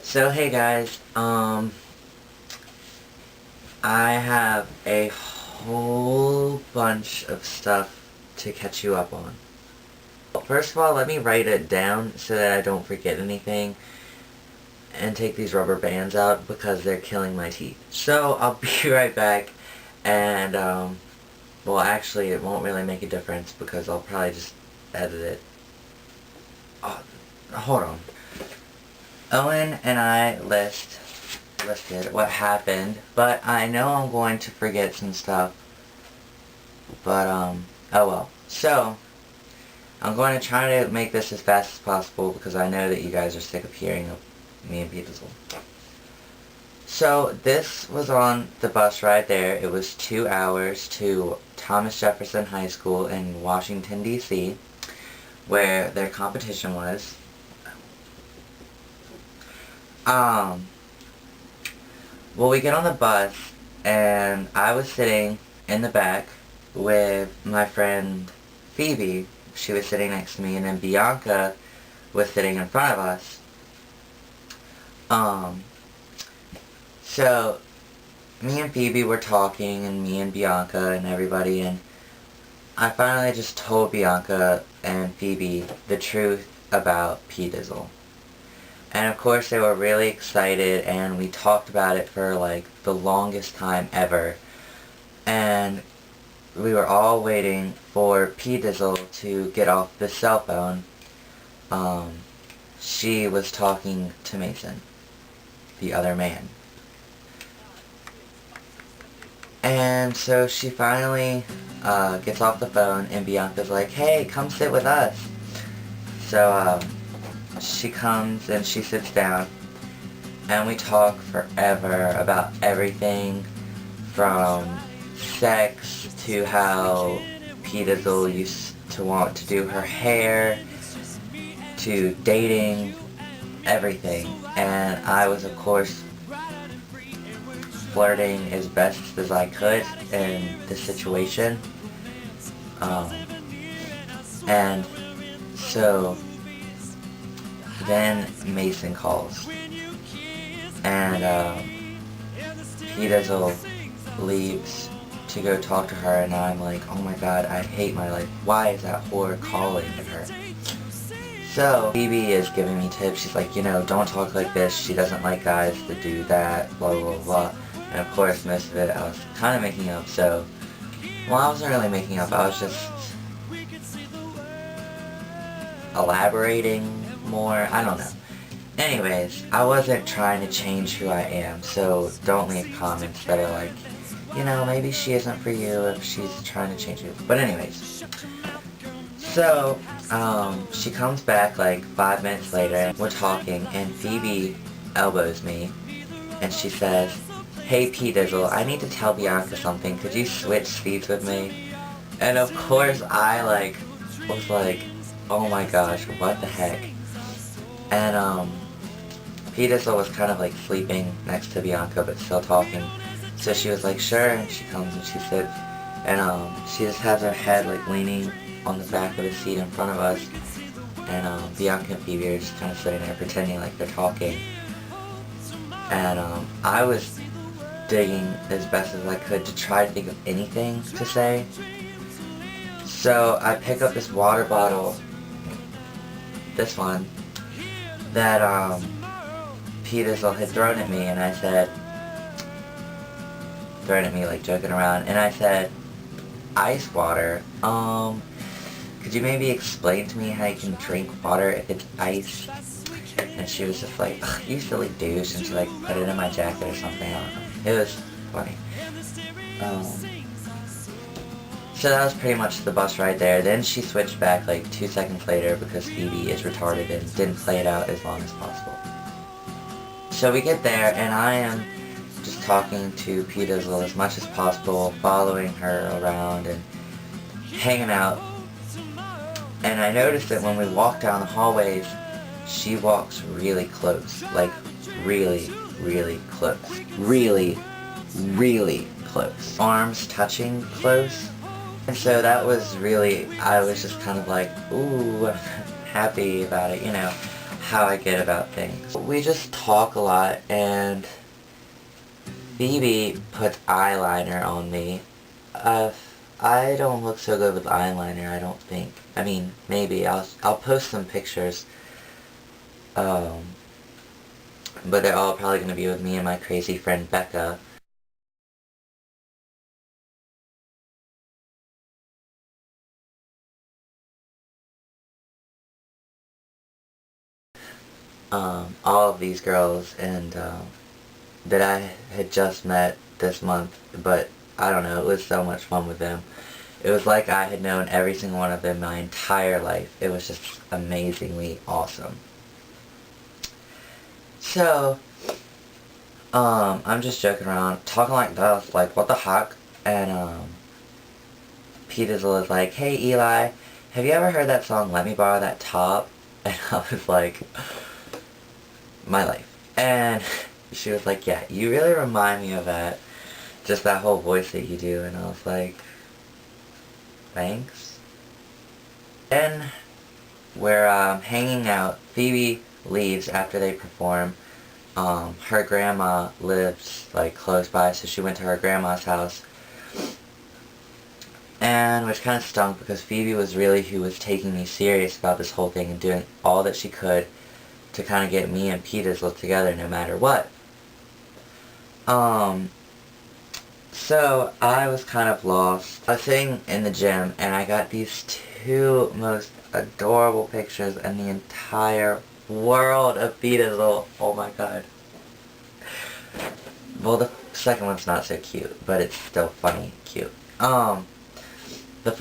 So hey guys, I have a whole bunch of stuff to catch you up on. First of all, let me write it down so that I don't forget anything and take these rubber bands out because they're killing my teeth. So I'll be right back and well actually it won't really make a difference because I'll probably just edit it. Oh, hold on. Owen and I listed what happened, but I know I'm going to forget some stuff. But, oh well. So, I'm going to try to make this as fast as possible because I know that you guys are sick of hearing of me and P-Dizzle. So, this was on the bus right there. It was 2 hours to Thomas Jefferson High School in Washington, D.C., where their competition was. Well, we get on the bus, and I was sitting in the back with my friend Phoebe. She was sitting next to me, and then Bianca was sitting in front of us. So, me and Phoebe were talking, and me and Bianca and everybody, and I finally just told Bianca and Phoebe the truth about P-Dizzle. And of course they were really excited and we talked about it for like the longest time ever. And we were all waiting for P-Dizzle to get off the cell phone. She was talking to Mason, the other man. And so she finally gets off the phone and Bianca's like, hey, come sit with us. So she comes and she sits down and we talk forever about everything from sex to how P-Dizzle used to want to do her hair to dating, everything. And I was of course flirting as best as I could in this situation. And so then Mason calls, and P-Dizzle leaves to go talk to her, and I'm like, oh my god, I hate my life. Why is that whore calling to her? So Phoebe is giving me tips. She's like, you know, don't talk like this. She doesn't like guys to do that, blah blah blah. And of course, most of it I was kind of making up. So, well, I wasn't really making up. I was just elaborating more. I don't know. Anyways, I wasn't trying to change who I am, so don't leave comments that are like, you know, maybe she isn't for you if she's trying to change you. But anyways, so, she comes back like 5 minutes later, and we're talking, and Phoebe elbows me, and she says, hey P-Dizzle, I need to tell Bianca something, could you switch seats with me? And of course I was like, oh my gosh, what the heck? And P-Dizzle was kind of like sleeping next to Bianca but still talking. So she was like, sure, and she comes and she sits, and she just has her head like leaning on the back of the seat in front of us, and Bianca and Phoebe are just kind of sitting there pretending like they're talking. And I was digging as best as I could to try to think of anything to say. So I pick up this water bottle, this one, that P-Dizzle had thrown at me, and I said, thrown at me like joking around, and I said, ice water, could you maybe explain to me how you can drink water if it's ice? And she was just like, ugh, you silly douche, and she like put it in my jacket or something, I don't know. It was funny. So that was pretty much the bus ride there. Then she switched back like 2 seconds later because Phoebe is retarded and didn't play it out as long as possible. So we get there and I am just talking to P-Dizzle as much as possible, following her around and hanging out. And I noticed that when we walk down the hallways, she walks really close. Like, really, really close. Really, really close. Arms touching close. And so that was really, I was just kind of like, ooh, happy about it, you know. how I get about things. We just talk a lot, and Phoebe puts eyeliner on me. I don't look so good with eyeliner, I don't think. I mean, maybe. I'll post some pictures. But they're all probably going to be with me and my crazy friend Becca. All of these girls and that I had just met this month, but I don't know, it was so much fun with them. It was like I had known every single one of them my entire life. It was just amazingly awesome. So, I'm just joking around, talking like this, like, what the heck? And, P-Dizzle is like, hey Eli, have you ever heard that song, Let Me Borrow That Top? And I was like, my life. And she was like, yeah, you really remind me of that. Just that whole voice that you do. And I was like, thanks. And we're hanging out. Phoebe leaves after they perform. Her grandma lives like close by, so she went to her grandma's house. And which kind of stunk because Phoebe was really who was taking me serious about this whole thing and doing all that she could to kind of get me and P-Dizzle together no matter what. So I was kind of lost. I was sitting in the gym and I got these two most adorable pictures in the entire world of P-Dizzle. Oh my god. Well, the second one's not so cute, but it's still funny cute. The first